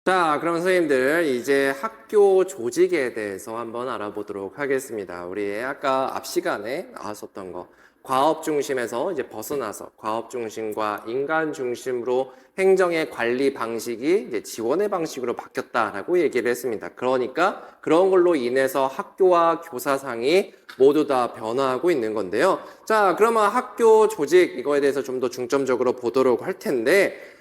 자, 그럼 선생님들 이제 학교 조직에 대해서 한번 알아보도록 하겠습니다. 우리 아까 앞 시간에 나왔었던 거 과업 중심에서 이제 벗어나서 과업 중심과 인간 중심으로 행정의 관리 방식이 이제 지원의 방식으로 바뀌었다라고 얘기를 했습니다. 그러니까 그런 걸로 인해서 학교와 교사상이 모두 다 변화하고 있는 건데요. 자, 그러면 학교 조직 이거에 대해서 좀 더 중점적으로 보도록 할 텐데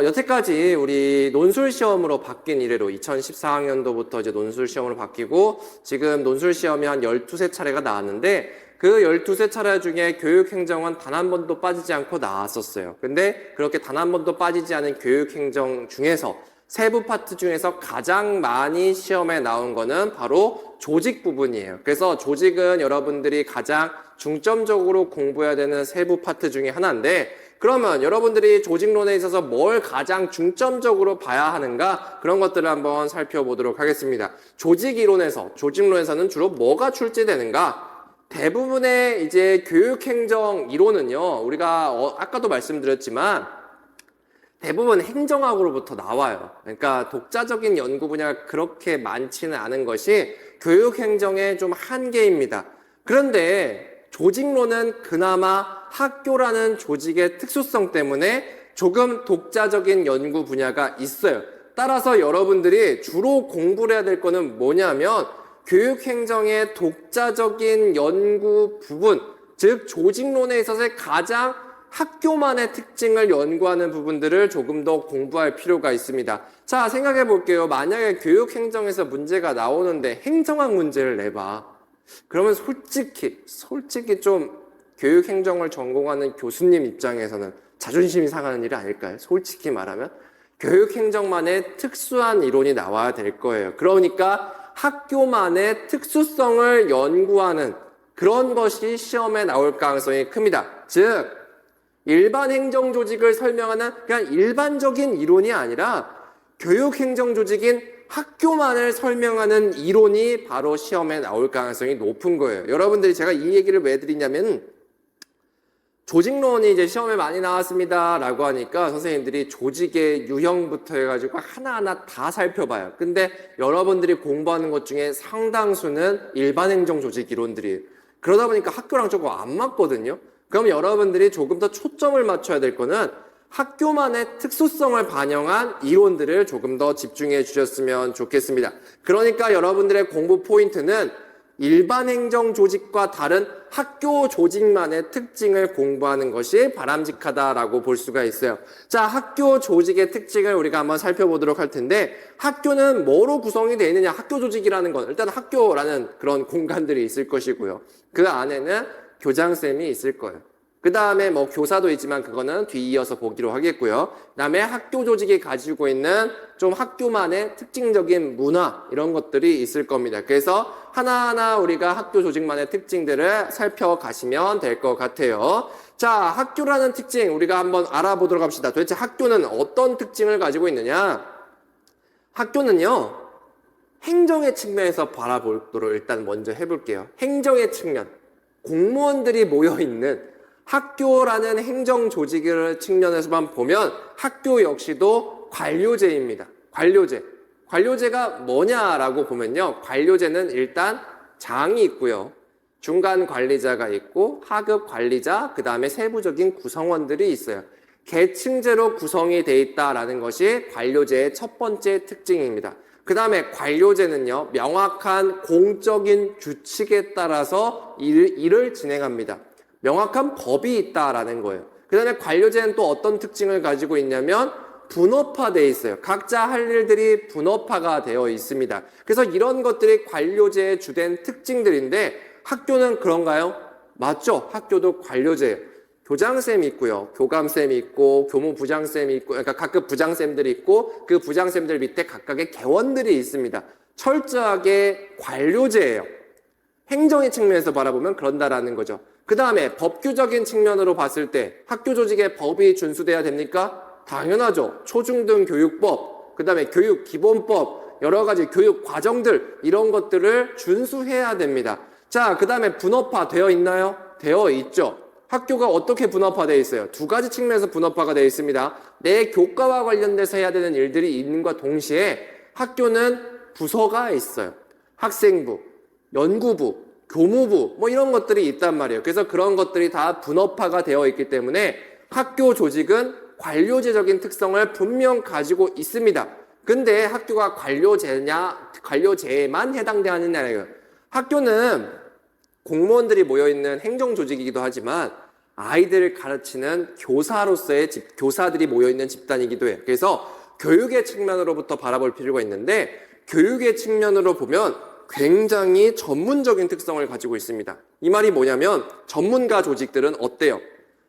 여태까지 우리 논술 시험으로 바뀐 이래로 2014학년도부터 이제 논술 시험으로 바뀌고 지금 논술 시험이 한 12세 차례가 나왔는데 그 12세 차례 중에 교육행정은 단 한 번도 빠지지 않고 나왔었어요. 근데 그렇게 단 한 번도 빠지지 않은 교육행정 중에서 세부 파트 중에서 가장 많이 시험에 나온 거는 바로 조직 부분이에요. 그래서 조직은 여러분들이 가장 중점적으로 공부해야 되는 세부 파트 중에 하나인데 그러면 여러분들이 조직론에 있어서 뭘 가장 중점적으로 봐야 하는가 그런 것들을 한번 살펴보도록 하겠습니다. 조직론에서는 주로 뭐가 출제되는가? 대부분의 이제 교육행정 이론은요, 우리가 아까도 말씀드렸지만 대부분 행정학으로부터 나와요. 그러니까 독자적인 연구 분야가 그렇게 많지는 않은 것이 교육행정의 좀 한계입니다. 그런데 조직론은 그나마 학교라는 조직의 특수성 때문에 조금 독자적인 연구 분야가 있어요. 따라서 여러분들이 주로 공부를 해야 될 거는 뭐냐면 교육행정의 독자적인 연구 부분, 즉 조직론에 있어서의 가장 학교만의 특징을 연구하는 부분들을 조금 더 공부할 필요가 있습니다. 자, 생각해 볼게요. 만약에 교육행정에서 문제가 나오는데 행정학 문제를 내봐. 그러면 솔직히 좀 교육행정을 전공하는 교수님 입장에서는 자존심이 상하는 일이 아닐까요? 솔직히 말하면. 교육행정만의 특수한 이론이 나와야 될 거예요. 그러니까 학교만의 특수성을 연구하는 그런 것이 시험에 나올 가능성이 큽니다. 즉, 일반 행정 조직을 설명하는 그냥 일반적인 이론이 아니라 교육행정 조직인 학교만을 설명하는 이론이 바로 시험에 나올 가능성이 높은 거예요. 여러분들이 제가 이 얘기를 왜 드리냐면 조직론이 이제 시험에 많이 나왔습니다 라고 하니까 선생님들이 조직의 유형부터 해가지고 하나하나 다 살펴봐요. 근데 여러분들이 공부하는 것 중에 상당수는 일반 행정 조직 이론들이에요. 그러다 보니까 학교랑 조금 안 맞거든요. 그럼 여러분들이 조금 더 초점을 맞춰야 될 거는 학교만의 특수성을 반영한 이론들을 조금 더 집중해 주셨으면 좋겠습니다. 그러니까 여러분들의 공부 포인트는 일반 행정 조직과 다른 학교 조직만의 특징을 공부하는 것이 바람직하다라고 볼 수가 있어요. 자, 학교 조직의 특징을 우리가 한번 살펴보도록 할 텐데 학교는 뭐로 구성이 되어 있느냐? 학교 조직이라는 건 일단 학교라는 그런 공간들이 있을 것이고요. 그 안에는 교장쌤이 있을 거예요. 그 다음에 뭐 교사도 있지만 그거는 뒤이어서 보기로 하겠고요. 그 다음에 학교 조직이 가지고 있는 좀 학교만의 특징적인 문화 이런 것들이 있을 겁니다. 그래서 하나하나 우리가 학교 조직만의 특징들을 살펴가시면 될 것 같아요. 자, 학교라는 특징 우리가 한번 알아보도록 합시다. 도대체 학교는 어떤 특징을 가지고 있느냐? 학교는요, 행정의 측면에서 바라보도록 일단 먼저 해볼게요. 행정의 측면, 공무원들이 모여있는 학교라는 행정 조직의 측면에서만 보면 학교 역시도 관료제입니다. 관료제가 뭐냐라고 보면요. 관료제는 일단 장이 있고요. 중간 관리자가 있고 하급 관리자, 그 다음에 세부적인 구성원들이 있어요. 계층제로 구성이 돼 있다라는 것이 관료제의 첫 번째 특징입니다. 그 다음에 관료제는요. 명확한 공적인 규칙에 따라서 일을 진행합니다. 명확한 법이 있다라는 거예요. 그 다음에 관료제는 또 어떤 특징을 가지고 있냐면 분업화되어 있어요. 각자 할 일들이 분업화가 되어 있습니다. 그래서 이런 것들이 관료제의 주된 특징들인데 학교는 그런가요? 맞죠? 학교도 관료제예요. 교장쌤이 있고요. 교감쌤이 있고 교무부장쌤이 있고 그러니까 각급 부장쌤들이 있고 그 부장쌤들 밑에 각각의 개원들이 있습니다. 철저하게 관료제예요. 행정의 측면에서 바라보면 그런다라는 거죠. 그 다음에 법규적인 측면으로 봤을 때 학교 조직에 법이 준수돼야 됩니까? 당연하죠. 초중등 교육법, 그 다음에 교육기본법, 여러 가지 교육 과정들 이런 것들을 준수해야 됩니다. 자, 그 다음에 분업화 되어 있나요? 되어 있죠. 학교가 어떻게 분업화되어 있어요? 두 가지 측면에서 분업화가 되어 있습니다. 내 교과와 관련돼서 해야 되는 일들이 있는과 동시에 학교는 부서가 있어요. 학생부, 연구부, 교무부 뭐 이런 것들이 있단 말이에요. 그래서 그런 것들이 다 분업화가 되어 있기 때문에 학교 조직은 관료제적인 특성을 분명 가지고 있습니다. 근데 학교가 관료제에만 해당되느냐예요. 학교는 공무원들이 모여있는 행정조직이기도 하지만 아이들을 가르치는 교사들이 모여있는 집단이기도 해요. 그래서 교육의 측면으로부터 바라볼 필요가 있는데 교육의 측면으로 보면 굉장히 전문적인 특성을 가지고 있습니다. 이 말이 뭐냐면 전문가 조직들은 어때요?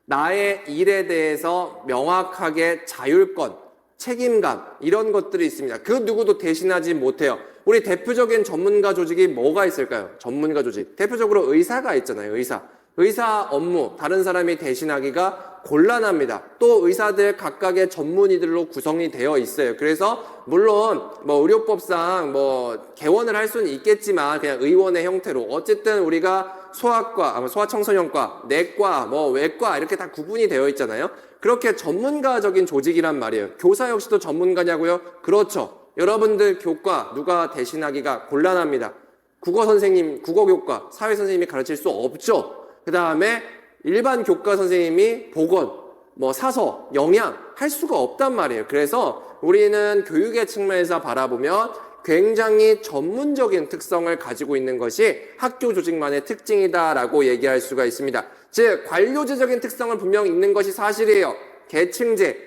나의 일에 대해서 명확하게 자율권, 책임감 이런 것들이 있습니다. 그 누구도 대신하지 못해요. 우리 대표적인 전문가 조직이 뭐가 있을까요? 전문가 조직. 대표적으로 의사가 있잖아요. 의사 업무 다른 사람이 대신하기가 곤란합니다. 또 의사들 각각의 전문의들로 구성이 되어 있어요. 그래서 물론 의료법상 개원을 할 수는 있겠지만 그냥 의원의 형태로 어쨌든 우리가 소아과, 소아청소년과, 내과, 외과 이렇게 다 구분이 되어 있잖아요. 그렇게 전문가적인 조직이란 말이에요. 교사 역시도 전문가냐고요? 그렇죠. 여러분들 교과 누가 대신하기가 곤란합니다. 국어 선생님, 국어교과, 사회 선생님이 가르칠 수 없죠. 그 다음에 일반 교과 선생님이 보건, 사서, 영양 할 수가 없단 말이에요. 그래서 우리는 교육의 측면에서 바라보면 굉장히 전문적인 특성을 가지고 있는 것이 학교 조직만의 특징이다라고 얘기할 수가 있습니다. 즉 관료제적인 특성은 분명 있는 것이 사실이에요. 계층제,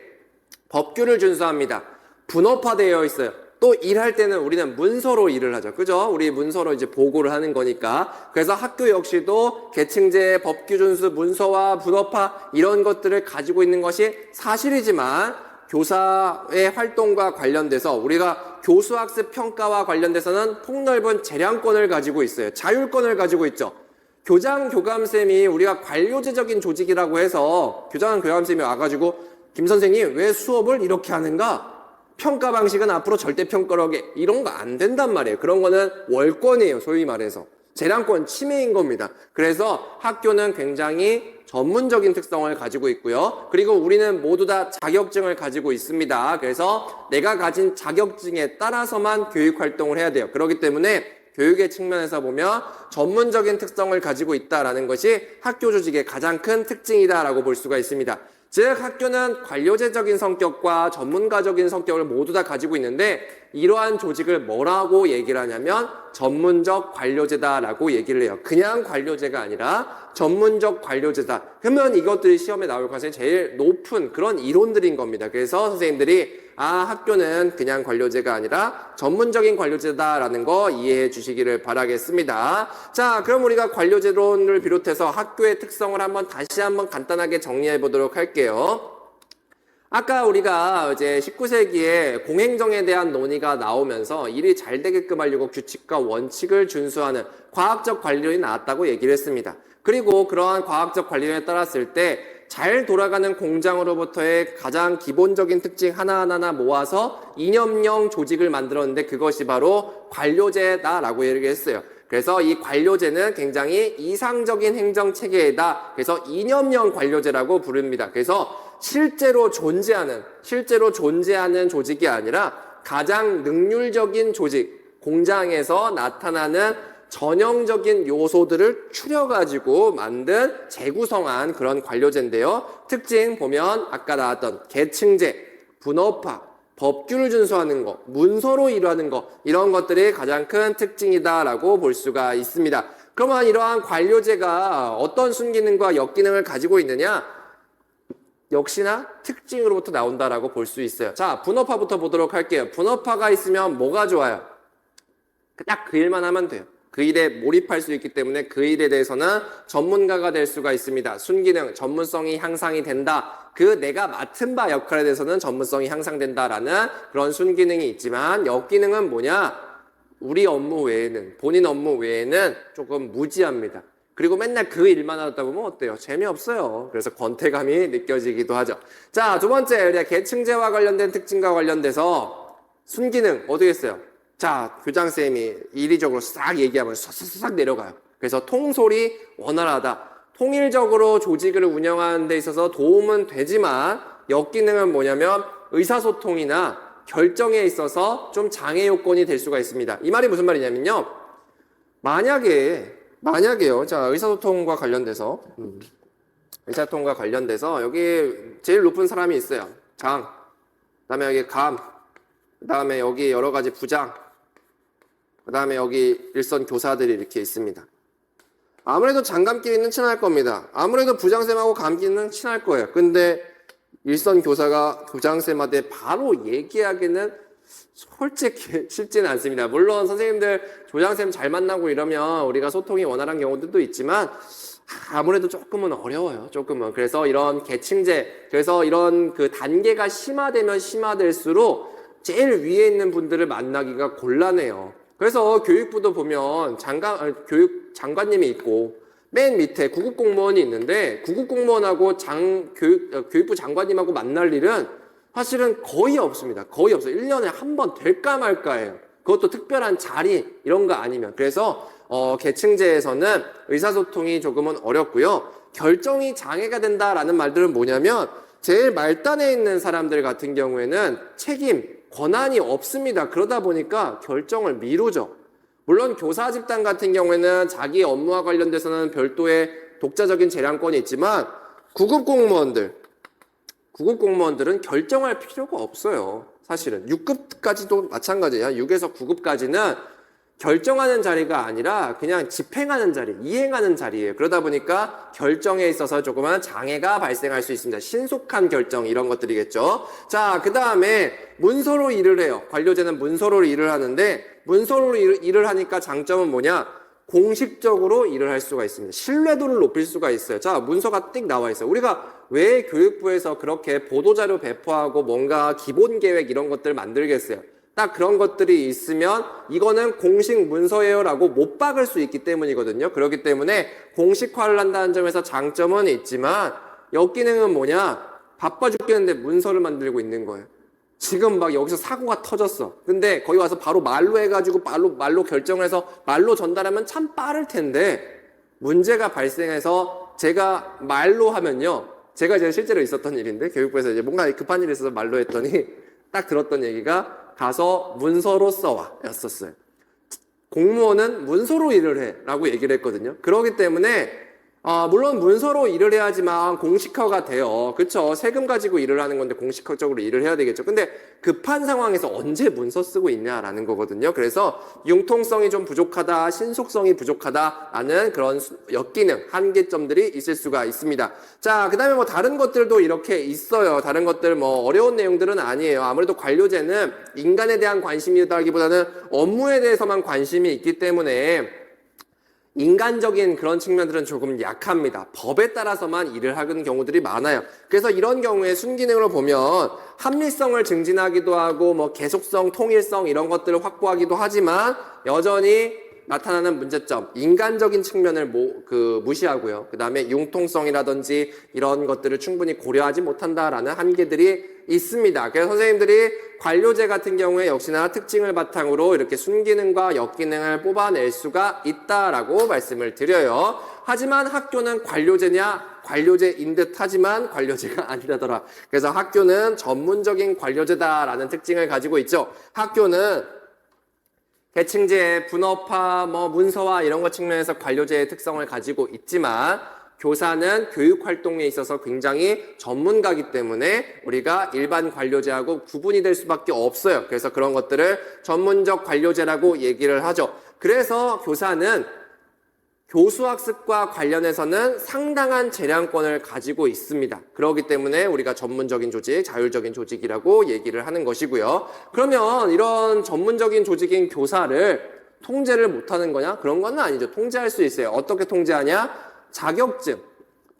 법규를 준수합니다. 분업화되어 있어요. 또 일할 때는 우리는 문서로 일을 하죠. 그죠? 우리 문서로 이제 보고를 하는 거니까. 그래서 학교 역시도 계층제, 법규 준수, 문서화, 분업화 이런 것들을 가지고 있는 것이 사실이지만 교사의 활동과 관련돼서 우리가 교수학습 평가와 관련돼서는 폭넓은 재량권을 가지고 있어요. 자율권을 가지고 있죠. 교장, 교감쌤이 우리가 관료제적인 조직이라고 해서 교장, 교감쌤이 와가지고 김 선생님 왜 수업을 이렇게 하는가? 평가 방식은 앞으로 절대 평가하게 이런 거 안 된단 말이에요. 그런 거는 월권이에요. 소위 말해서. 재량권 침해인 겁니다. 그래서 학교는 굉장히 전문적인 특성을 가지고 있고요. 그리고 우리는 모두 다 자격증을 가지고 있습니다. 그래서 내가 가진 자격증에 따라서만 교육 활동을 해야 돼요. 그렇기 때문에 교육의 측면에서 보면 전문적인 특성을 가지고 있다라는 것이 학교 조직의 가장 큰 특징이다라고 볼 수가 있습니다. 즉 학교는 관료제적인 성격과 전문가적인 성격을 모두 다 가지고 있는데 이러한 조직을 뭐라고 얘기를 하냐면 전문적 관료제다라고 얘기를 해요. 그냥 관료제가 아니라 전문적 관료제다. 그러면 이것들이 시험에 나올 가능성이 제일 높은 그런 이론들인 겁니다. 그래서 선생님들이 학교는 그냥 관료제가 아니라 전문적인 관료제다라는 거 이해해 주시기를 바라겠습니다. 자, 그럼 우리가 관료제론을 비롯해서 학교의 특성을 다시 한번 간단하게 정리해 보도록 할게요. 아까 우리가 이제 19세기에 공행정에 대한 논의가 나오면서 일이 잘 되게끔 하려고 규칙과 원칙을 준수하는 과학적 관리론이 나왔다고 얘기를 했습니다. 그리고 그러한 과학적 관리론에 따랐을 때 잘 돌아가는 공장으로부터의 가장 기본적인 특징 하나하나 모아서 이념형 조직을 만들었는데 그것이 바로 관료제다라고 얘기했어요. 그래서 이 관료제는 굉장히 이상적인 행정체계이다. 그래서 이념형 관료제라고 부릅니다. 그래서 실제로 존재하는 조직이 아니라 가장 능률적인 조직, 공장에서 나타나는 전형적인 요소들을 추려가지고 만든 재구성한 그런 관료제인데요. 특징 보면 아까 나왔던 계층제, 분업화, 법규를 준수하는 거, 문서로 일하는 거 이런 것들이 가장 큰 특징이다라고 볼 수가 있습니다. 그러면 이러한 관료제가 어떤 순기능과 역기능을 가지고 있느냐? 역시나 특징으로부터 나온다라고 볼 수 있어요. 자, 분업화부터 보도록 할게요. 분업화가 있으면 뭐가 좋아요? 딱 그 일만 하면 돼요. 그 일에 몰입할 수 있기 때문에 그 일에 대해서는 전문가가 될 수가 있습니다. 순기능, 전문성이 향상이 된다. 그 내가 맡은 바 역할에 대해서는 전문성이 향상된다라는 그런 순기능이 있지만 역기능은 뭐냐? 우리 업무 외에는, 본인 업무 외에는 조금 무지합니다. 그리고 맨날 그 일만 하다 보면 어때요? 재미없어요. 그래서 권태감이 느껴지기도 하죠. 자, 두 번째, 우리가 계층제와 관련된 특징과 관련돼서 순기능, 어떻게 했어요? 자, 교장쌤이 이리적으로 싹 얘기하면 싹 내려가요. 그래서 통솔이 원활하다. 통일적으로 조직을 운영하는 데 있어서 도움은 되지만 역기능은 뭐냐면 의사소통이나 결정에 있어서 좀 장애 요건이 될 수가 있습니다. 이 말이 무슨 말이냐면요. 만약에요. 자, 의사소통과 관련돼서 여기 제일 높은 사람이 있어요. 장, 그다음에 여기 감, 그다음에 여기 여러 가지 부장, 그다음에 여기 일선 교사들이 이렇게 있습니다. 아무래도 장감끼리는 친할 겁니다. 아무래도 부장쌤하고 감끼리는 친할 거예요. 근데 일선 교사가 부장쌤한테 바로 얘기하기는 솔직히 쉽지는 않습니다. 물론 선생님들 조장쌤 잘 만나고 이러면 우리가 소통이 원활한 경우들도 있지만 아무래도 조금은 어려워요. 조금은. 그래서 이런 계층제, 그래서 이런 그 단계가 심화되면 심화될수록 제일 위에 있는 분들을 만나기가 곤란해요. 그래서 교육부도 보면 교육 장관님이 있고 맨 밑에 구급공무원이 있는데 구급공무원하고 교육부 장관님하고 만날 일은 사실은 거의 없습니다. 거의 없어요. 1년에 한 번 될까 말까예요. 그것도 특별한 자리 이런 거 아니면. 그래서 계층제에서는 의사소통이 조금은 어렵고요. 결정이 장애가 된다라는 말들은 뭐냐면 제일 말단에 있는 사람들 같은 경우에는 책임, 권한이 없습니다. 그러다 보니까 결정을 미루죠. 물론 교사 집단 같은 경우에는 자기 업무와 관련돼서는 별도의 독자적인 재량권이 있지만 구급공무원들은 결정할 필요가 없어요. 사실은 6급까지도 마찬가지야. 6에서 9급까지는 결정하는 자리가 아니라 그냥 집행하는 자리, 이행하는 자리예요. 그러다 보니까 결정에 있어서 조그만 장애가 발생할 수 있습니다. 신속한 결정 이런 것들이겠죠. 자, 그 다음에 문서로 일을 해요. 관료제는 문서로 일을 하는데 문서로 일을 하니까 장점은 뭐냐? 공식적으로 일을 할 수가 있습니다. 신뢰도를 높일 수가 있어요. 자, 문서가 띡 나와 있어요. 우리가 왜 교육부에서 그렇게 보도자료 배포하고 뭔가 기본 계획 이런 것들을 만들겠어요? 딱 그런 것들이 있으면 이거는 공식 문서예요 라고 못 박을 수 있기 때문이거든요. 그렇기 때문에 공식화를 한다는 점에서 장점은 있지만 역기능은 뭐냐? 바빠 죽겠는데 문서를 만들고 있는 거예요. 지금 막 여기서 사고가 터졌어. 근데 거기 와서 바로 말로 해가지고 말로 결정해서 말로 전달하면 참 빠를 텐데 문제가 발생해서 제가 말로 하면요. 제가 이제 실제로 있었던 일인데 교육부에서 이제 뭔가 급한 일이 있어서 말로 했더니 딱 들었던 얘기가 가서 문서로 써와 였었어요. 공무원은 문서로 일을 해 라고 얘기를 했거든요. 그렇기 때문에 물론 문서로 일을 해야지만 공식화가 돼요. 그쵸? 세금 가지고 일을 하는 건데 공식적으로 일을 해야 되겠죠. 근데 급한 상황에서 언제 문서 쓰고 있냐라는 거거든요. 그래서 융통성이 좀 부족하다, 신속성이 부족하다라는 그런 역기능, 한계점들이 있을 수가 있습니다. 자, 그 다음에 뭐 다른 것들도 이렇게 있어요. 다른 것들 뭐 어려운 내용들은 아니에요. 아무래도 관료제는 인간에 대한 관심이다기보다는 업무에 대해서만 관심이 있기 때문에 인간적인 그런 측면들은 조금 약합니다. 법에 따라서만 일을 하는 경우들이 많아요. 그래서 이런 경우에 순기능으로 보면 합리성을 증진하기도 하고 뭐 계속성, 통일성 이런 것들을 확보하기도 하지만 여전히 나타나는 문제점, 인간적인 측면을 무시하고요. 그 다음에 융통성이라든지 이런 것들을 충분히 고려하지 못한다라는 한계들이 있습니다. 그래서 선생님들이 관료제 같은 경우에 역시나 특징을 바탕으로 이렇게 순기능과 역기능을 뽑아낼 수가 있다라고 말씀을 드려요. 하지만 학교는 관료제냐? 관료제인 듯 하지만 관료제가 아니라더라. 그래서 학교는 전문적인 관료제다라는 특징을 가지고 있죠. 학교는 계층제, 분업화, 문서화 이런 것 측면에서 관료제의 특성을 가지고 있지만 교사는 교육 활동에 있어서 굉장히 전문가이기 때문에 우리가 일반 관료제하고 구분이 될 수밖에 없어요. 그래서 그런 것들을 전문적 관료제라고 얘기를 하죠. 그래서 교사는 교수학습과 관련해서는 상당한 재량권을 가지고 있습니다. 그렇기 때문에 우리가 전문적인 조직, 자율적인 조직이라고 얘기를 하는 것이고요. 그러면 이런 전문적인 조직인 교사를 통제를 못하는 거냐? 그런 건 아니죠. 통제할 수 있어요. 어떻게 통제하냐? 자격증,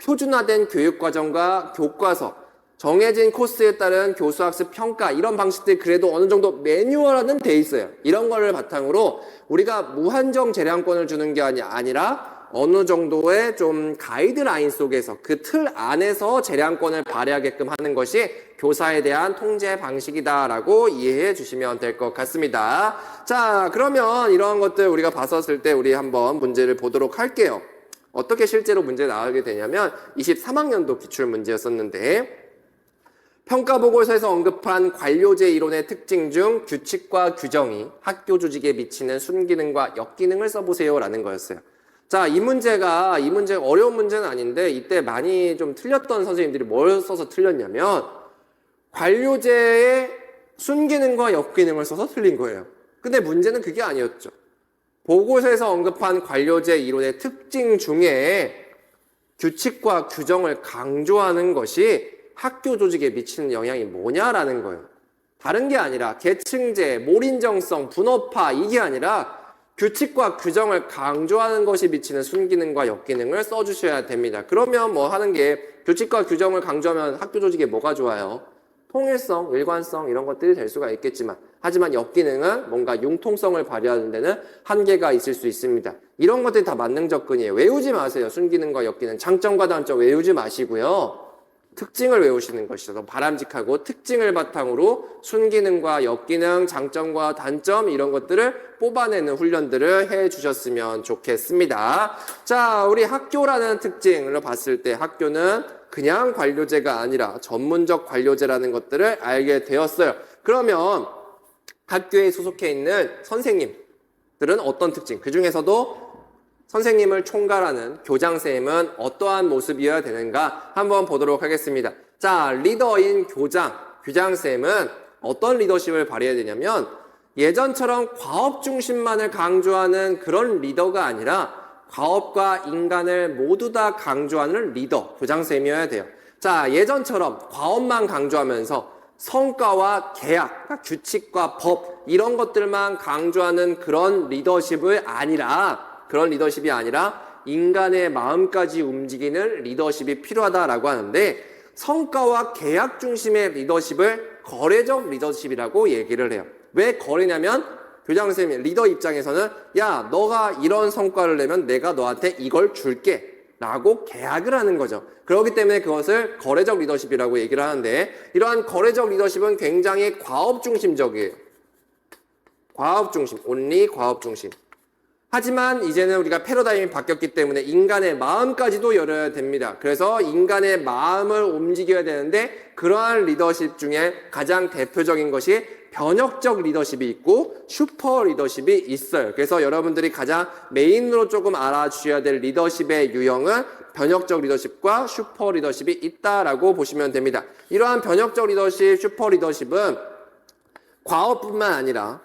표준화된 교육과정과 교과서, 정해진 코스에 따른 교수학습 평가 이런 방식들이 그래도 어느 정도 매뉴얼화는 돼 있어요. 이런 거를 바탕으로 우리가 무한정 재량권을 주는 게 아니라 어느 정도의 좀 가이드라인 속에서 그 틀 안에서 재량권을 발휘하게끔 하는 것이 교사에 대한 통제 방식이다라고 이해해 주시면 될 것 같습니다. 자, 그러면 이런 것들 우리가 봤었을 때 우리 한번 문제를 보도록 할게요. 어떻게 실제로 문제 나오게 되냐면 23학년도 기출 문제였었는데 평가보고서에서 언급한 관료제 이론의 특징 중 규칙과 규정이 학교 조직에 미치는 순기능과 역기능을 써보세요 라는 거였어요. 자, 이 문제 어려운 문제는 아닌데 이때 많이 좀 틀렸던 선생님들이 뭘 써서 틀렸냐면 관료제의 순기능과 역기능을 써서 틀린 거예요. 근데 문제는 그게 아니었죠. 보고서에서 언급한 관료제 이론의 특징 중에 규칙과 규정을 강조하는 것이 학교 조직에 미치는 영향이 뭐냐라는 거예요. 다른 게 아니라 계층제, 몰인정성, 분업화 이게 아니라 규칙과 규정을 강조하는 것이 미치는 순기능과 역기능을 써주셔야 됩니다. 그러면 뭐 하는 게 규칙과 규정을 강조하면 학교 조직에 뭐가 좋아요? 통일성, 일관성 이런 것들이 될 수가 있겠지만 하지만 역기능은 뭔가 융통성을 발휘하는 데는 한계가 있을 수 있습니다. 이런 것들이 다 만능 접근이에요. 외우지 마세요. 순기능과 역기능, 장점과 단점 외우지 마시고요. 특징을 외우시는 것이죠. 더 바람직하고 특징을 바탕으로 순기능과 역기능, 장점과 단점 이런 것들을 뽑아내는 훈련들을 해주셨으면 좋겠습니다. 자, 우리 학교라는 특징을 봤을 때 학교는 그냥 관료제가 아니라 전문적 관료제라는 것들을 알게 되었어요. 그러면 학교에 소속해 있는 선생님들은 어떤 특징? 그 중에서도 선생님을 총괄하는 교장선생님은 어떠한 모습이어야 되는가 한번 보도록 하겠습니다. 자, 리더인 교장선생님은 어떤 리더십을 발휘해야 되냐면 예전처럼 과업 중심만을 강조하는 그런 리더가 아니라 과업과 인간을 모두 다 강조하는 리더, 교장선생님이어야 돼요. 자, 예전처럼 과업만 강조하면서 성과와 계약, 그러니까 규칙과 법 이런 것들만 강조하는 그런 리더십이 아니라 인간의 마음까지 움직이는 리더십이 필요하다라고 하는데 성과와 계약 중심의 리더십을 거래적 리더십이라고 얘기를 해요. 왜 거래냐면 교장선생님 리더 입장에서는 야 너가 이런 성과를 내면 내가 너한테 이걸 줄게 라고 계약을 하는 거죠. 그렇기 때문에 그것을 거래적 리더십이라고 얘기를 하는데 이러한 거래적 리더십은 굉장히 과업 중심적이에요. 과업 중심, only 과업 중심. 하지만 이제는 우리가 패러다임이 바뀌었기 때문에 인간의 마음까지도 열어야 됩니다. 그래서 인간의 마음을 움직여야 되는데 그러한 리더십 중에 가장 대표적인 것이 변혁적 리더십이 있고 슈퍼 리더십이 있어요. 그래서 여러분들이 가장 메인으로 조금 알아주셔야 될 리더십의 유형은 변혁적 리더십과 슈퍼 리더십이 있다라고 보시면 됩니다. 이러한 변혁적 리더십, 슈퍼 리더십은 과업뿐만 아니라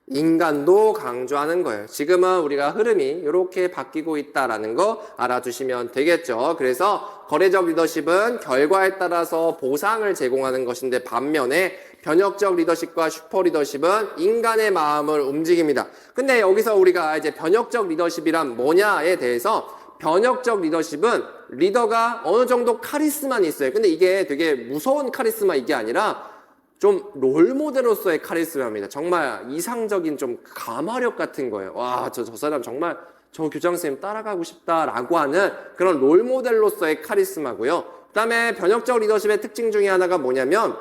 인간도 강조하는 거예요. 지금은 우리가 흐름이 이렇게 바뀌고 있다라는 거 알아두시면 되겠죠. 그래서 거래적 리더십은 결과에 따라서 보상을 제공하는 것인데 반면에 변혁적 리더십과 슈퍼 리더십은 인간의 마음을 움직입니다. 근데 여기서 우리가 이제 변혁적 리더십이란 뭐냐에 대해서 변혁적 리더십은 리더가 어느 정도 카리스마는 있어요. 근데 이게 되게 무서운 카리스마 이게 아니라 좀 롤모델로서의 카리스마입니다. 정말 이상적인 좀 가마력 같은 거예요. 와, 저 사람 정말 저 교장선생님 따라가고 싶다라고 하는 그런 롤모델로서의 카리스마고요. 그 다음에 변혁적 리더십의 특징 중에 하나가 뭐냐면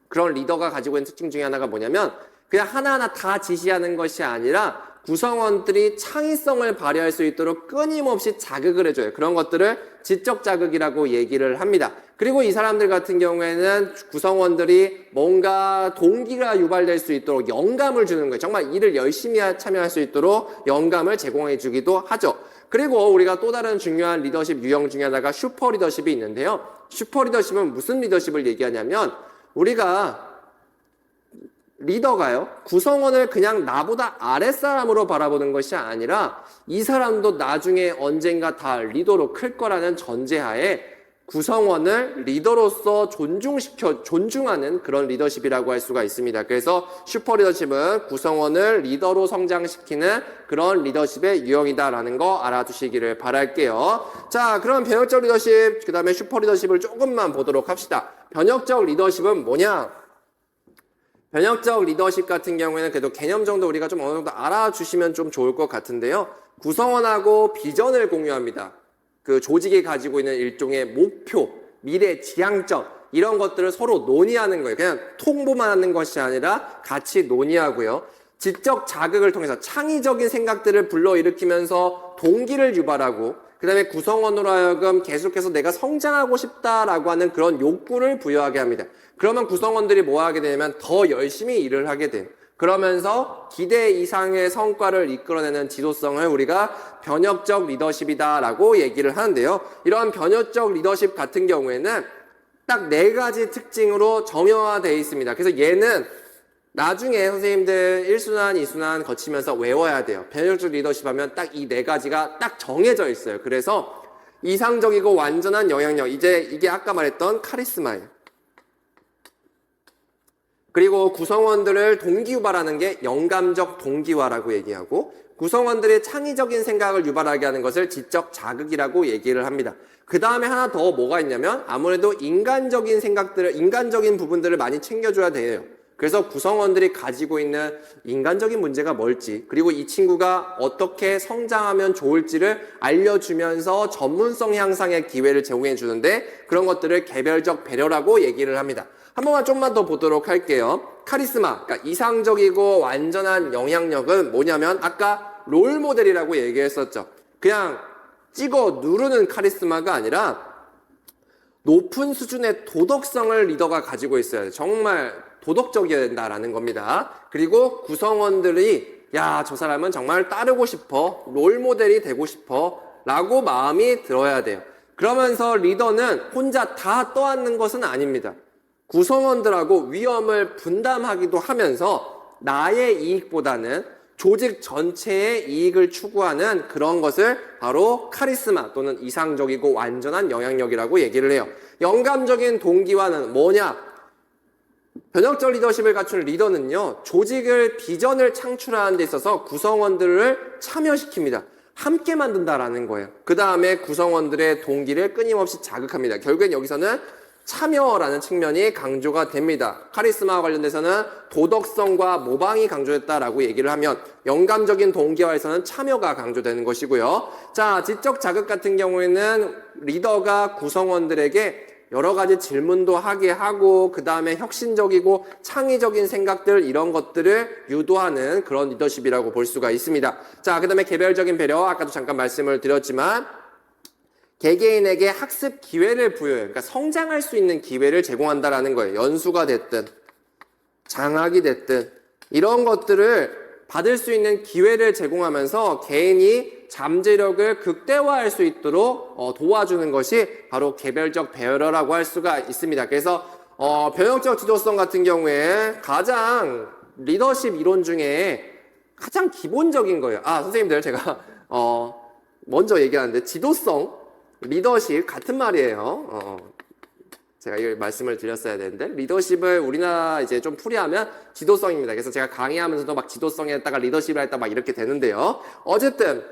그런 리더가 가지고 있는 특징 중에 하나가 뭐냐면 그냥 하나하나 다 지시하는 것이 아니라 구성원들이 창의성을 발휘할 수 있도록 끊임없이 자극을 해줘요. 그런 것들을 지적 자극이라고 얘기를 합니다. 그리고 이 사람들 같은 경우에는 구성원들이 뭔가 동기가 유발될 수 있도록 영감을 주는 거예요. 정말 일을 열심히 참여할 수 있도록 영감을 제공해 주기도 하죠. 그리고 우리가 또 다른 중요한 리더십 유형 중에 하나가 슈퍼 리더십이 있는데요. 슈퍼 리더십은 무슨 리더십을 얘기하냐면 우리가 리더가요, 구성원을 그냥 나보다 아랫사람으로 바라보는 것이 아니라 이 사람도 나중에 언젠가 다 리더로 클 거라는 전제하에 구성원을 리더로서 존중하는 그런 리더십이라고 할 수가 있습니다. 그래서 슈퍼 리더십은 구성원을 리더로 성장시키는 그런 리더십의 유형이다라는 거 알아두시기를 바랄게요. 자, 그럼 변혁적 리더십, 그 다음에 슈퍼 리더십을 조금만 보도록 합시다. 변혁적 리더십은 뭐냐? 변혁적 리더십 같은 경우에는 그래도 개념 정도 우리가 좀 어느 정도 알아주시면 좀 좋을 것 같은데요. 구성원하고 비전을 공유합니다. 그 조직이 가지고 있는 일종의 목표, 미래 지향점 이런 것들을 서로 논의하는 거예요. 그냥 통보만 하는 것이 아니라 같이 논의하고요. 지적 자극을 통해서 창의적인 생각들을 불러일으키면서 동기를 유발하고 그 다음에 구성원으로 하여금 계속해서 내가 성장하고 싶다라고 하는 그런 욕구를 부여하게 합니다. 그러면 구성원들이 뭐 하게 되냐면 더 열심히 일을 하게 돼요. 그러면서 기대 이상의 성과를 이끌어내는 지도성을 우리가 변혁적 리더십이다라고 얘기를 하는데요. 이러한 변혁적 리더십 같은 경우에는 딱 4가지 특징으로 정형화되어 있습니다. 그래서 얘는 나중에 선생님들 1순환, 2순환 거치면서 외워야 돼요. 변혁적 리더십 하면 딱 이 4가지가 딱 정해져 있어요. 그래서 이상적이고 완전한 영향력, 이제 이게 아까 말했던 카리스마예요. 그리고 구성원들을 동기 유발하는 게 영감적 동기화라고 얘기하고 구성원들의 창의적인 생각을 유발하게 하는 것을 지적 자극이라고 얘기를 합니다. 그 다음에 하나 더 뭐가 있냐면 아무래도 인간적인 생각들을, 인간적인 부분들을 많이 챙겨줘야 돼요. 그래서 구성원들이 가지고 있는 인간적인 문제가 뭘지, 그리고 이 친구가 어떻게 성장하면 좋을지를 알려주면서 전문성 향상의 기회를 제공해 주는데 그런 것들을 개별적 배려라고 얘기를 합니다. 한 번만 좀만 더 보도록 할게요. 카리스마, 그러니까 이상적이고 완전한 영향력은 뭐냐면 아까 롤모델이라고 얘기했었죠. 그냥 찍어 누르는 카리스마가 아니라 높은 수준의 도덕성을 리더가 가지고 있어야 돼요. 정말 도덕적이어야 된다라는 겁니다. 그리고 구성원들이 야, 저 사람은 정말 따르고 싶어, 롤모델이 되고 싶어 라고 마음이 들어야 돼요. 그러면서 리더는 혼자 다 떠안는 것은 아닙니다. 구성원들하고 위험을 분담하기도 하면서 나의 이익보다는 조직 전체의 이익을 추구하는 그런 것을 바로 카리스마 또는 이상적이고 완전한 영향력이라고 얘기를 해요. 영감적인 동기화는 뭐냐? 변혁적 리더십을 갖춘 리더는요, 조직을 비전을 창출하는 데 있어서 구성원들을 참여시킵니다. 함께 만든다라는 거예요. 그 다음에 구성원들의 동기를 끊임없이 자극합니다. 결국엔 여기서는 참여라는 측면이 강조가 됩니다. 카리스마와 관련돼서는 도덕성과 모방이 강조됐다라고 얘기를 하면 영감적인 동기화에서는 참여가 강조되는 것이고요. 자, 지적 자극 같은 경우에는 리더가 구성원들에게 여러 가지 질문도 하게 하고 그 다음에 혁신적이고 창의적인 생각들 이런 것들을 유도하는 그런 리더십이라고 볼 수가 있습니다. 자, 그 다음에 개별적인 배려, 아까도 잠깐 말씀을 드렸지만 개개인에게 학습 기회를 부여해요. 그러니까 성장할 수 있는 기회를 제공한다라는 거예요. 연수가 됐든 장학이 됐든 이런 것들을 받을 수 있는 기회를 제공하면서 개인이 잠재력을 극대화할 수 있도록 도와주는 것이 바로 개별적 배려라고 할 수가 있습니다. 그래서 변혁적 지도성 같은 경우에 가장 리더십 이론 중에 가장 기본적인 거예요. 아, 선생님들 제가 먼저 얘기하는데 지도성 리더십 같은 말이에요. 제가 이 말씀을 드렸어야 되는데 리더십을 우리나라 이제 좀 풀이하면 지도성입니다. 그래서 제가 강의하면서도 막 지도성에다가 리더십을 했다 막 이렇게 되는데요. 어쨌든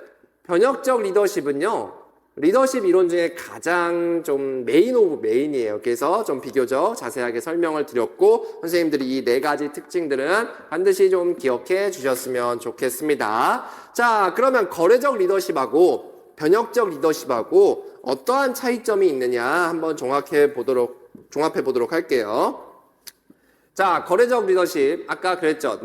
변혁적 리더십은요. 리더십 이론 중에 가장 좀 메인 오브 메인이에요. 그래서 좀 비교적 자세하게 설명을 드렸고 선생님들이 이 4가지 특징들은 반드시 좀 기억해 주셨으면 좋겠습니다. 자, 그러면 거래적 리더십하고 변혁적 리더십하고 어떠한 차이점이 있느냐 한번 종합해 보도록 할게요. 자, 거래적 리더십 아까 그랬죠.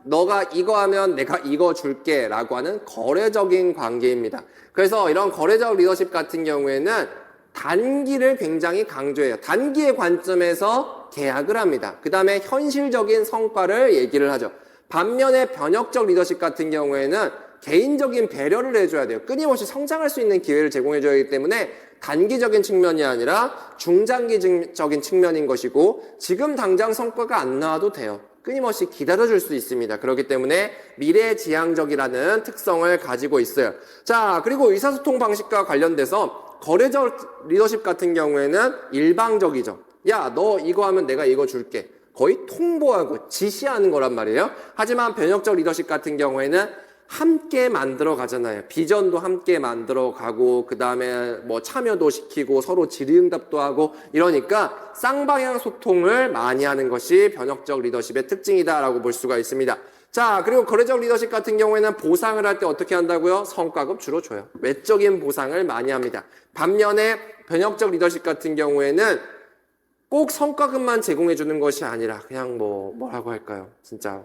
너가 이거 하면 내가 이거 줄게 라고 하는 거래적인 관계입니다. 그래서 이런 거래적 리더십 같은 경우에는 단기를 굉장히 강조해요. 단기의 관점에서 계약을 합니다. 그 다음에 현실적인 성과를 얘기를 하죠. 반면에 변혁적 리더십 같은 경우에는 개인적인 배려를 해줘야 돼요. 끊임없이 성장할 수 있는 기회를 제공해줘야 하기 때문에 단기적인 측면이 아니라 중장기적인 측면인 것이고 지금 당장 성과가 안 나와도 돼요. 끊임없이 기다려줄 수 있습니다. 그렇기 때문에 미래지향적이라는 특성을 가지고 있어요. 자, 그리고 의사소통 방식과 관련돼서 거래적 리더십 같은 경우에는 일방적이죠. 야, 너 이거 하면 내가 이거 줄게. 거의 통보하고 지시하는 거란 말이에요. 하지만 변혁적 리더십 같은 경우에는 함께 만들어 가잖아요. 비전도 함께 만들어 가고 그 다음에 뭐 참여도 시키고 서로 질의응답도 하고 이러니까 쌍방향 소통을 많이 하는 것이 변혁적 리더십의 특징이다라고 볼 수가 있습니다. 자, 그리고 거래적 리더십 같은 경우에는 보상을 할 때 어떻게 한다고요? 성과급 주로 줘요. 외적인 보상을 많이 합니다. 반면에 변혁적 리더십 같은 경우에는 꼭 성과급만 제공해 주는 것이 아니라 그냥 뭐라고 할까요? 진짜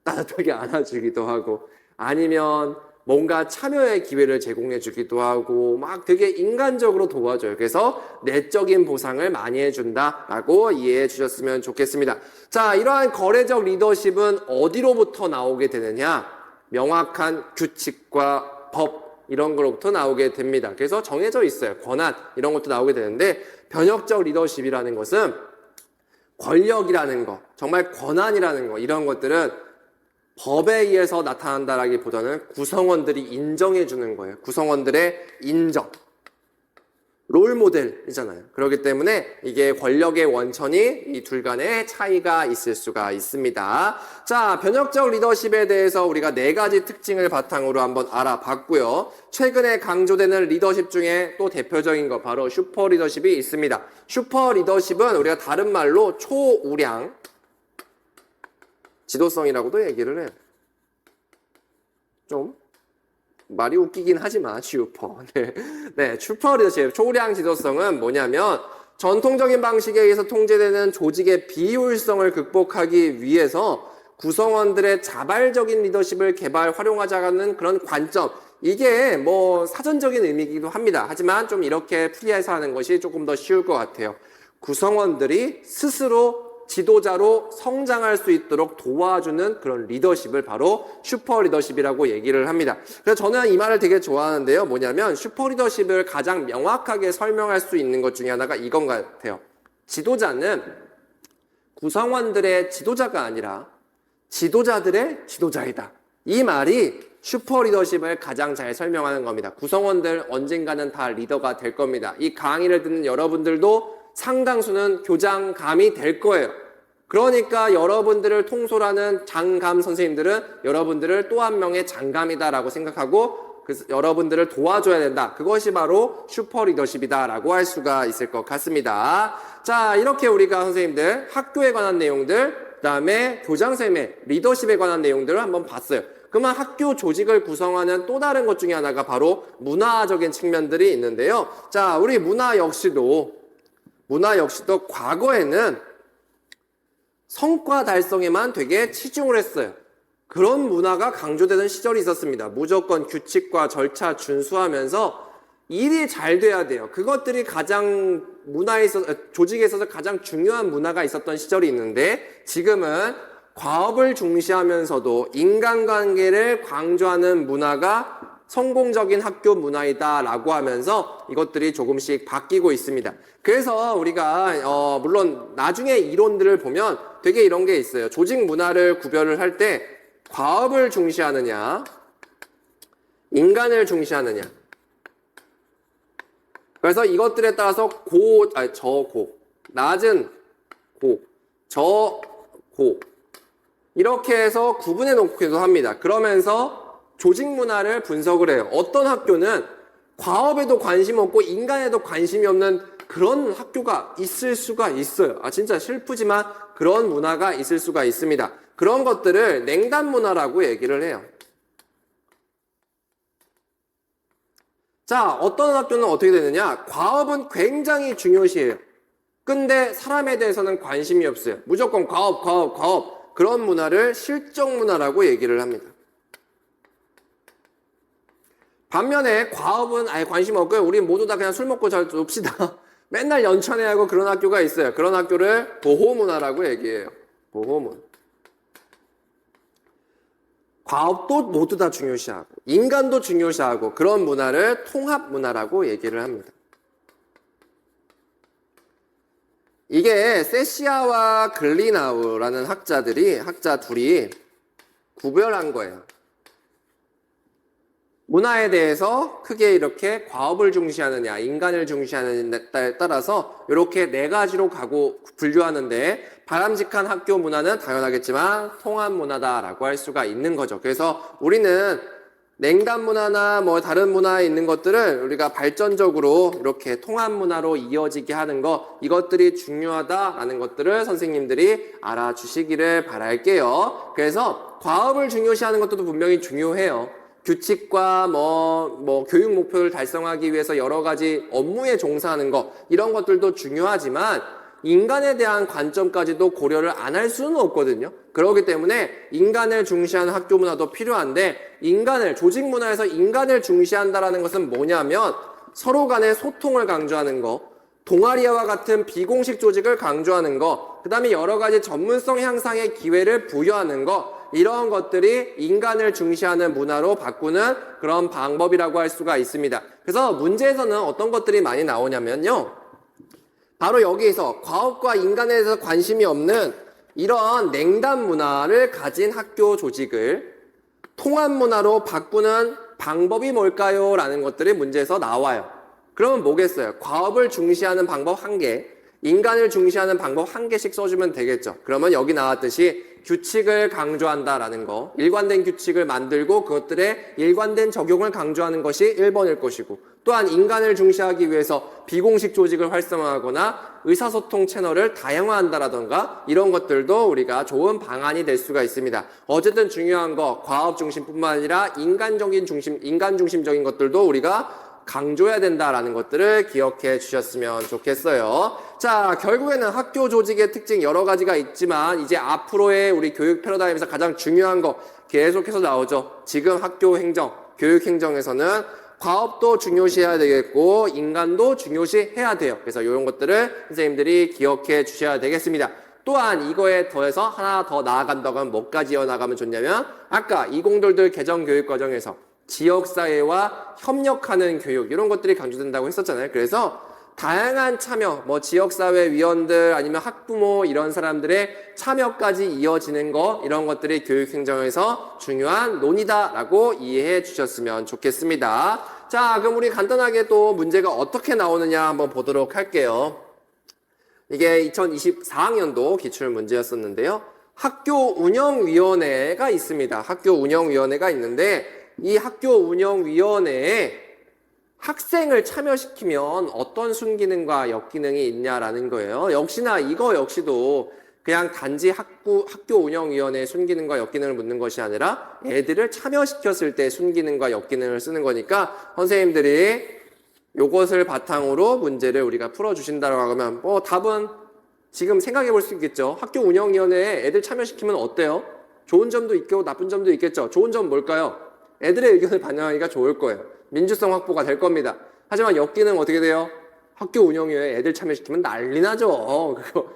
따뜻하게 안아주기도 하고, 아니면 뭔가 참여의 기회를 제공해 주기도 하고, 막 되게 인간적으로 도와줘요. 그래서 내적인 보상을 많이 해준다라고 이해해 주셨으면 좋겠습니다. 자, 이러한 거래적 리더십은 어디로부터 나오게 되느냐? 명확한 규칙과 법, 이런 거로부터 나오게 됩니다. 그래서 정해져 있어요. 권한, 이런 것도 나오게 되는데, 변혁적 리더십이라는 것은 권력이라는 거, 정말 권한이라는 거, 이런 것들은 법에 의해서 나타난다라기보다는 구성원들이 인정해 주는 거예요. 구성원들의 인정. 롤모델이잖아요. 그렇기 때문에 이게 권력의 원천이 이 둘 간의 차이가 있을 수가 있습니다. 자, 변혁적 리더십에 대해서 우리가 4가지 특징을 바탕으로 한번 알아봤고요. 최근에 강조되는 리더십 중에 또 대표적인 거 바로 슈퍼 리더십이 있습니다. 슈퍼 리더십은 우리가 다른 말로 초우량 지도성이라고도 얘기를 해요. 좀 말이 웃기긴 하지만 슈퍼. 네, 슈퍼 리더십, 초우량 지도성은 뭐냐면 전통적인 방식에 의해서 통제되는 조직의 비효율성을 극복하기 위해서 구성원들의 자발적인 리더십을 활용하자는 그런 관점. 이게 뭐 사전적인 의미이기도 합니다. 하지만 좀 이렇게 풀이해서 하는 것이 조금 더 쉬울 것 같아요. 구성원들이 스스로 지도자로 성장할 수 있도록 도와주는 그런 리더십을 바로 슈퍼 리더십이라고 얘기를 합니다. 그래서 저는 이 말을 되게 좋아하는데요. 뭐냐면 슈퍼 리더십을 가장 명확하게 설명할 수 있는 것 중에 하나가 이건 같아요. 지도자는 구성원들의 지도자가 아니라 지도자들의 지도자이다. 이 말이 슈퍼 리더십을 가장 잘 설명하는 겁니다. 구성원들 언젠가는 다 리더가 될 겁니다. 이 강의를 듣는 여러분들도 상당수는 교장감이 될 거예요. 그러니까 여러분들을 통솔하는 장감 선생님들은 여러분들을 또 한 명의 장감이다라고 생각하고 그래서 여러분들을 도와줘야 된다. 그것이 바로 슈퍼 리더십이다라고 할 수가 있을 것 같습니다. 자, 이렇게 우리가 선생님들 학교에 관한 내용들, 그다음에 교장선생님의 리더십에 관한 내용들을 한번 봤어요. 그러면 학교 조직을 구성하는 또 다른 것 중에 하나가 바로 문화적인 측면들이 있는데요. 자, 우리 문화 역시도 과거에는 성과 달성에만 되게 치중을 했어요. 그런 문화가 강조되는 시절이 있었습니다. 무조건 규칙과 절차 준수하면서 일이 잘 돼야 돼요. 그것들이 가장 조직에 있어서 가장 중요한 문화가 있었던 시절이 있는데 지금은 과업을 중시하면서도 인간관계를 강조하는 문화가 성공적인 학교 문화이다라고 하면서 이것들이 조금씩 바뀌고 있습니다. 그래서 우리가 물론 나중에 이론들을 보면 되게 이런 게 있어요. 조직 문화를 구별을 할 때 과업을 중시하느냐, 인간을 중시하느냐. 그래서 이것들에 따라서 낮은 고, 고 이렇게 해서 구분해 놓기도 합니다. 그러면서 조직 문화를 분석을 해요. 어떤 학교는 과업에도 관심 없고 인간에도 관심이 없는 그런 학교가 있을 수가 있어요. 진짜 슬프지만 그런 문화가 있을 수가 있습니다. 그런 것들을 냉담 문화라고 얘기를 해요. 자, 어떤 학교는 어떻게 되느냐? 과업은 굉장히 중요시해요. 근데 사람에 대해서는 관심이 없어요. 무조건 과업. 그런 문화를 실적 문화라고 얘기를 합니다. 반면에 과업은 아예 관심 없고요. 우리 모두 다 그냥 술 먹고 잘 놉시다. 맨날 연천해하고 그런 학교가 있어요. 그런 학교를 보호문화라고 얘기해요. 보호문. 과업도 모두 다 중요시하고 인간도 중요시하고 그런 문화를 통합문화라고 얘기를 합니다. 이게 세시아와 글리나우라는 학자 둘이 구별한 거예요. 문화에 대해서 크게 이렇게 과업을 중시하느냐, 인간을 중시하느냐에 따라서 이렇게 4가지로 분류하는데 바람직한 학교 문화는 당연하겠지만 통합 문화다라고 할 수가 있는 거죠. 그래서 우리는 냉담 문화나 뭐 다른 문화에 있는 것들을 우리가 발전적으로 이렇게 통합 문화로 이어지게 하는 것, 이것들이 중요하다라는 것들을 선생님들이 알아주시기를 바랄게요. 그래서 과업을 중요시하는 것도 분명히 중요해요. 규칙과 교육 목표를 달성하기 위해서 여러 가지 업무에 종사하는 것, 이런 것들도 중요하지만 인간에 대한 관점까지도 고려를 안 할 수는 없거든요. 그렇기 때문에 인간을 중시하는 학교 문화도 필요한데, 조직 문화에서 인간을 중시한다라는 것은 뭐냐면 서로 간의 소통을 강조하는 거, 동아리와 같은 비공식 조직을 강조하는 거, 그 다음에 여러 가지 전문성 향상의 기회를 부여하는 거, 이런 것들이 인간을 중시하는 문화로 바꾸는 그런 방법이라고 할 수가 있습니다. 그래서 문제에서는 어떤 것들이 많이 나오냐면요. 바로 여기에서 과업과 인간에 대해서 관심이 없는 이런 냉담 문화를 가진 학교 조직을 통합 문화로 바꾸는 방법이 뭘까요? 라는 것들이 문제에서 나와요. 그러면 뭐겠어요? 과업을 중시하는 방법 1개, 인간을 중시하는 방법 1개씩 써주면 되겠죠. 그러면 여기 나왔듯이 규칙을 강조한다라는 거, 일관된 규칙을 만들고 그것들의 일관된 적용을 강조하는 것이 1번일 것이고, 또한 인간을 중시하기 위해서 비공식 조직을 활성화하거나 의사소통 채널을 다양화한다라던가 이런 것들도 우리가 좋은 방안이 될 수가 있습니다. 어쨌든 중요한 거 과업 중심뿐만 아니라 인간 중심적인 것들도 우리가 강조해야 된다라는 것들을 기억해 주셨으면 좋겠어요. 자, 결국에는 학교 조직의 특징 여러 가지가 있지만 이제 앞으로의 우리 교육 패러다임에서 가장 중요한 거 계속해서 나오죠. 지금 학교 행정, 교육 행정에서는 과업도 중요시해야 되겠고 인간도 중요시해야 돼요. 그래서 이런 것들을 선생님들이 기억해 주셔야 되겠습니다. 또한 이거에 더해서 하나 더 나아간다고 하면 뭐까지 이어나가면 좋냐면 아까 이공돌들 개정교육 과정에서 지역사회와 협력하는 교육 이런 것들이 강조된다고 했었잖아요. 그래서 다양한 참여, 지역사회 위원들 아니면 학부모 이런 사람들의 참여까지 이어지는 거 이런 것들이 교육행정에서 중요한 논의다라고 이해해 주셨으면 좋겠습니다. 자, 그럼 우리 간단하게 또 문제가 어떻게 나오느냐 한번 보도록 할게요. 이게 2024학년도 기출문제였었는데요. 학교운영위원회가 있습니다. 학교운영위원회가 있는데 이 학교운영위원회에 학생을 참여시키면 어떤 순기능과 역기능이 있냐라는 거예요. 역시나 이거 역시도 그냥 단지 학교운영위원회의 순기능과 역기능을 묻는 것이 아니라 애들을 참여시켰을 때 순기능과 역기능을 쓰는 거니까 선생님들이 요것을 바탕으로 문제를 우리가 풀어주신다고 하면 답은 지금 생각해 볼 수 있겠죠. 학교운영위원회에 애들 참여시키면 어때요? 좋은 점도 있고 나쁜 점도 있겠죠. 좋은 점 뭘까요? 애들의 의견을 반영하기가 좋을 거예요. 민주성 확보가 될 겁니다. 하지만 역기능 어떻게 돼요? 학교 운영위에 애들 참여시키면 난리 나죠. 그거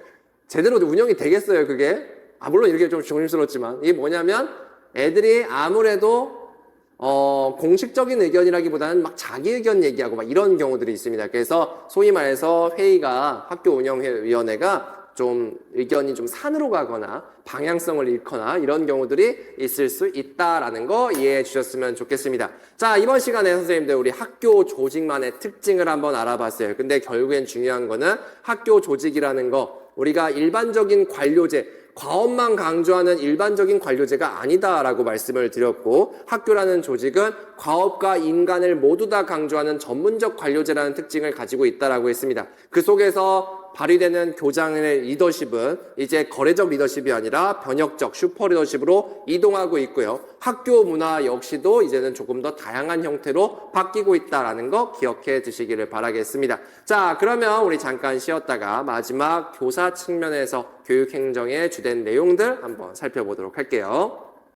제대로 운영이 되겠어요, 그게? 물론 이렇게 좀 조심스럽지만. 이게 뭐냐면 애들이 아무래도 공식적인 의견이라기보다는 막 자기 의견 얘기하고 막 이런 경우들이 있습니다. 그래서 소위 말해서 회의가 학교 운영위원회가 좀 의견이 좀 산으로 가거나 방향성을 잃거나 이런 경우들이 있을 수 있다라는 거 이해해 주셨으면 좋겠습니다. 자, 이번 시간에 선생님들 우리 학교 조직만의 특징을 한번 알아봤어요. 근데 결국엔 중요한 거는 학교 조직이라는 거 우리가 일반적인 관료제 과업만 강조하는 일반적인 관료제가 아니다라고 말씀을 드렸고 학교라는 조직은 과업과 인간을 모두 다 강조하는 전문적 관료제라는 특징을 가지고 있다라고 했습니다. 그 속에서 발휘되는 교장의 리더십은 이제 거래적 리더십이 아니라 변혁적 슈퍼 리더십으로 이동하고 있고요. 학교 문화 역시도 이제는 조금 더 다양한 형태로 바뀌고 있다라는 거 기억해 두시기를 바라겠습니다. 자, 그러면 우리 잠깐 쉬었다가 마지막 교사 측면에서 교육행정의 주된 내용들 한번 살펴보도록 할게요.